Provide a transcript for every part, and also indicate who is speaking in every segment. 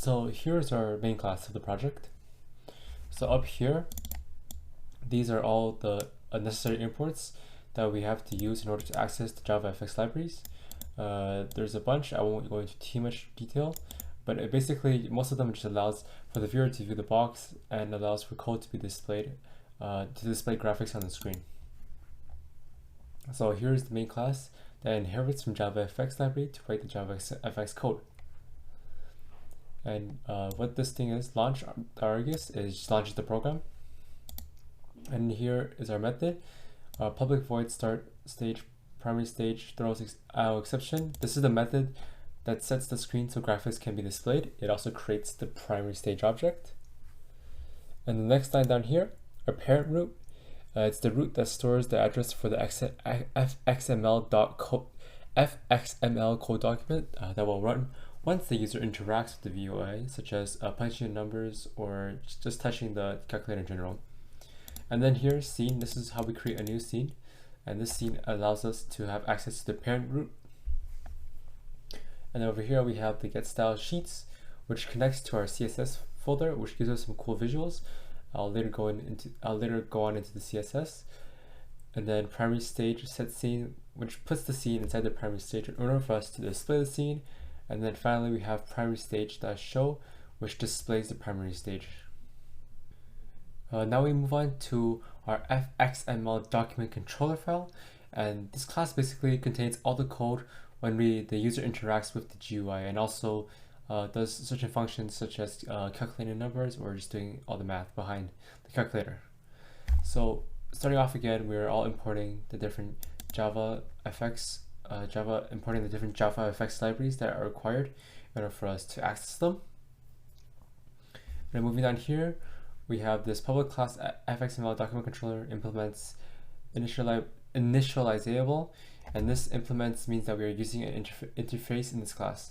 Speaker 1: So here's our main class of the project. So up here, these are all the necessary imports that we have to use in order to access the JavaFX libraries. There's a bunch, I won't go into too much detail, but it basically, most of them just allows for the viewer to view the box and allows for code to be displayed, to display graphics on the screen. So here's the main class that inherits from JavaFX library to write the JavaFX code. And what this thing is, launch Argus, is just launches the program. And here is our method, public void start stage, primary stage, throws exception. This is the method that sets the screen so graphics can be displayed. It also creates the primary stage object. And the next line down here, our parent root, it's the root that stores the address for the fxml code document that will run once the user interacts with the VUI, such as punching in numbers or just touching the calculator in general. And then here, scene, this is how we create a new scene. And this scene allows us to have access to the parent root. And over here we have the get style sheets, which connects to our CSS folder, which gives us some cool visuals. I'll later go on into the CSS. And then primary stage set scene, which puts the scene inside the primary stage in order for us to display the scene. And then finally we have primary stage.show, which displays the primary stage. Now we move on to our fxml document controller file, and this class basically contains all the code when the user interacts with the GUI, and also does certain functions such as calculating numbers or just doing all the math behind the calculator. So starting off again, we're all importing the different JavaFX libraries that are required in order for us to access them. And moving down here, we have this public class fxml document controller implements initializable, and this implements means that we are using an interface in this class.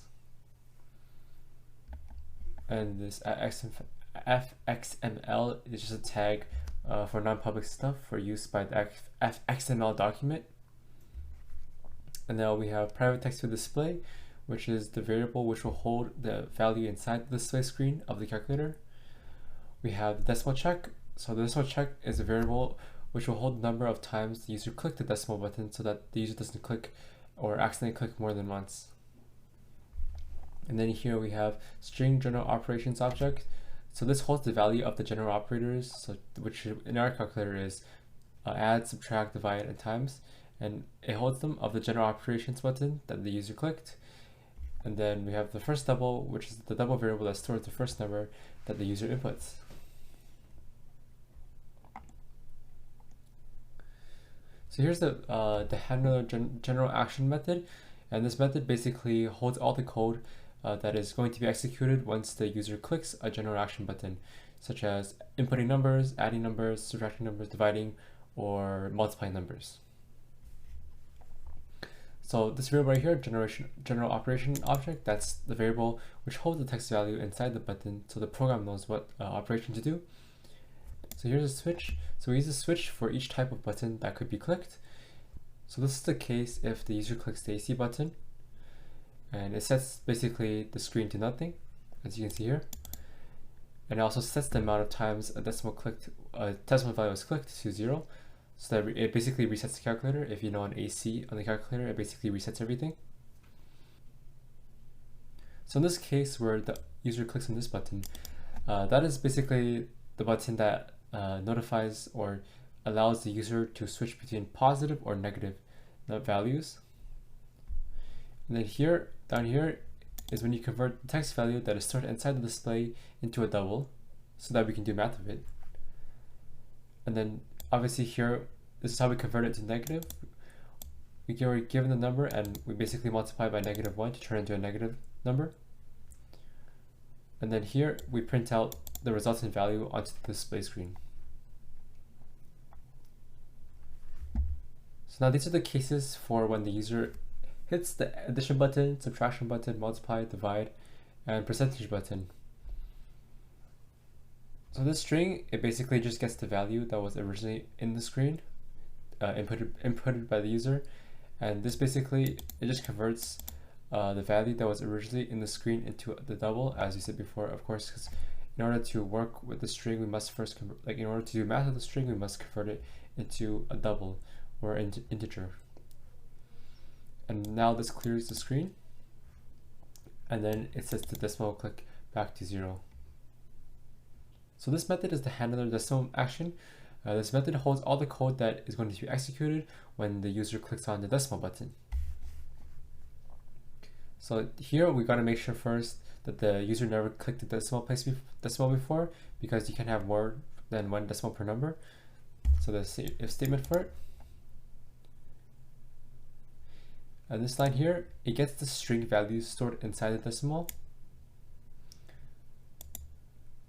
Speaker 1: And this fxml is just a tag for non-public stuff for use by the fxml document. And now we have private text to display, which is the variable which will hold the value inside the display screen of the calculator. We have the decimal check. So the decimal check is a variable which will hold the number of times the user clicked the decimal button so that the user doesn't click or accidentally click more than once. And then here we have string general operations object. So this holds the value of the general operators, so which in our calculator is add, subtract, divide, and times. And it holds them of the general operations button that the user clicked. And then we have the first double, which is the double variable that stores the first number that the user inputs. So here's the handler general action method, and this method basically holds all the code that is going to be executed once the user clicks a general action button, such as inputting numbers, adding numbers, subtracting numbers, dividing, or multiplying numbers. So this variable right here, general operation object, that's the variable which holds the text value inside the button so the program knows what operation to do. So here's a switch. So we use a switch for each type of button that could be clicked. So this is the case if the user clicks the AC button, and it sets basically the screen to nothing, as you can see here. And it also sets the amount of times a decimal value is clicked to 0. So that it basically resets the calculator. If you know an AC on the calculator, it basically resets everything. So in this case where the user clicks on this button, that is basically the button that notifies or allows the user to switch between positive or negative values. And then here, down here, is when you convert the text value that is stored inside the display into a double so that we can do math of it. And then obviously here, this is how we convert it to negative. We are given the number and we basically multiply by -1 to turn it into a negative number. And then here we print out the resultant value onto the display screen. So now these are the cases for when the user hits the addition button, subtraction button, multiply, divide, and percentage button. So this string, it basically just gets the value that was originally in the screen, inputted by the user, and this basically, it just converts the value that was originally in the screen into the double, as we said before, of course, because in order to work with the string, we must first in order to do math with the string, we must convert it into a double or integer. And now this clears the screen, and then it sets the decimal click back to 0. So this method is the handler decimal action. This method holds all the code that is going to be executed when the user clicks on the decimal button. So here we got to make sure first that the user never clicked the decimal before, because you can have more than one decimal per number. So there's the if statement for it. And this line here, it gets the string values stored inside the decimal.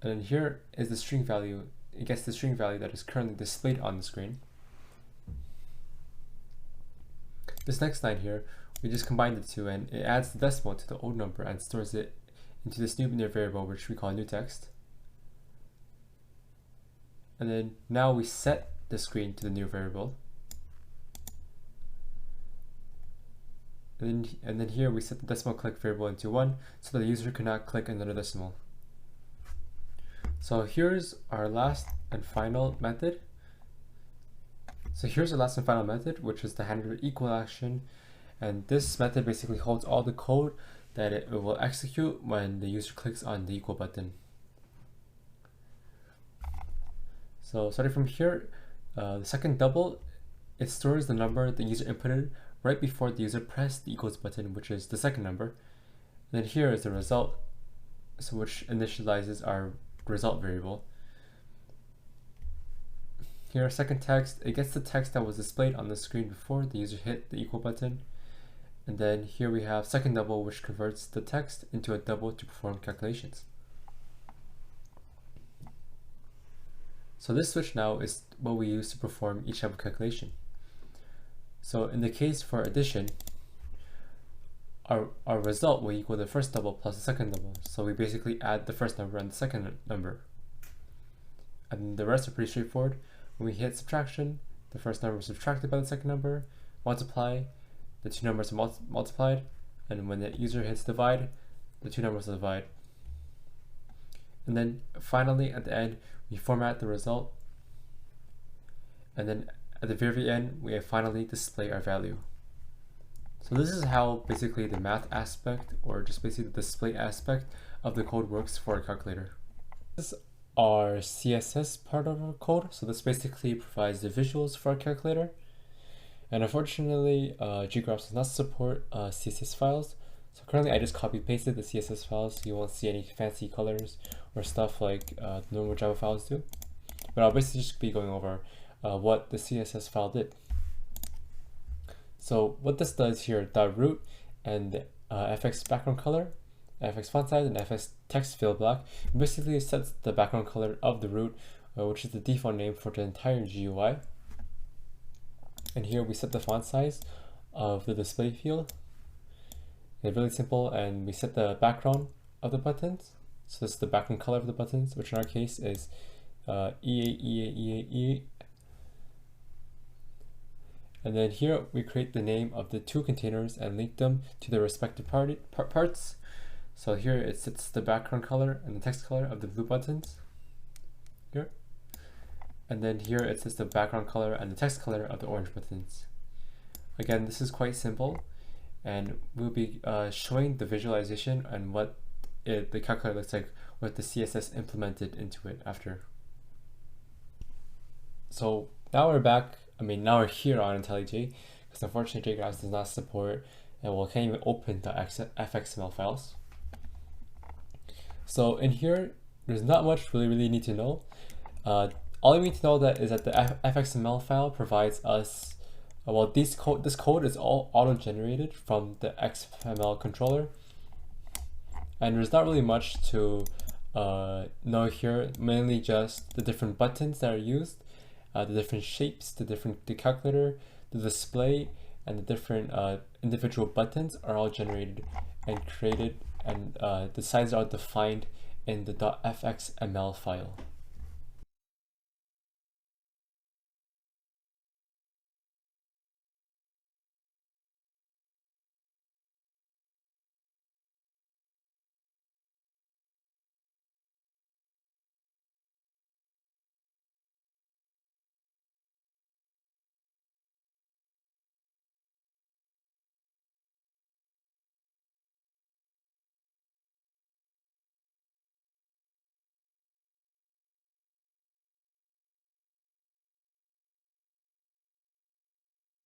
Speaker 1: And then here is the string value. It gets the string value that is currently displayed on the screen. This next line here, we just combine the two, and it adds the decimal to the old number and stores it into this new variable, which we call new text. And then now we set the screen to the new variable. And then here we set the decimal click variable into 1, so that the user cannot click another decimal. So here's our last and final method. Which is the handler equal action. And this method basically holds all the code that it will execute when the user clicks on the equal button. So starting from here, the second double, it stores the number the user inputted right before the user pressed the equals button, which is the second number. And then here is the result, so which initializes our result variable. Here, second text, it gets the text that was displayed on the screen before the user hit the equal button. And then here we have second double, which converts the text into a double to perform calculations. So this switch now is what we use to perform each type of calculation. So in the case for addition, our result will equal the first double plus the second double. So we basically add the first number and the second number. And the rest are pretty straightforward. When we hit subtraction, the first number is subtracted by the second number, multiply, the two numbers are multiplied, and when the user hits divide, the two numbers will divide. And then finally at the end, we format the result, and then at the very end, we finally display our value. So this is how basically the math aspect, or just basically the display aspect of the code works for a calculator. This is our CSS part of our code. So this basically provides the visuals for our calculator. And unfortunately, ggraphs does not support CSS files. So currently I just copy pasted the CSS files, so you won't see any fancy colors or stuff like normal Java files do. But I'll basically just be going over what the CSS file did. So what this does here, .root and the fx background color, fx font size, and fx text fill black, basically sets the background color of the root, which is the default name for the entire GUI. And here we set the font size of the display field. It's really simple, and we set the background of the buttons. So this is the background color of the buttons, which in our case is E8, E8, E8, E8. And then here we create the name of the two containers and link them to their respective parts. So here it sets the background color and the text color of the blue buttons here. And then here it sets the background color and the text color of the orange buttons. Again, this is quite simple, and we'll be showing the visualization and what the calculator looks like with the CSS implemented into it after. So now we're back. Now we're here on IntelliJ, because unfortunately JGraphs does not support, and can't even open the fxml files. So in here, there's not much we really need to know. All we need to know is that the fxml file provides us, this code is all auto-generated from the XML controller, and there's not really much to know here, mainly just the different buttons that are used, the different shapes, the calculator, the display, and the different individual buttons are all generated and created, and the sizes are defined in the .fxml file.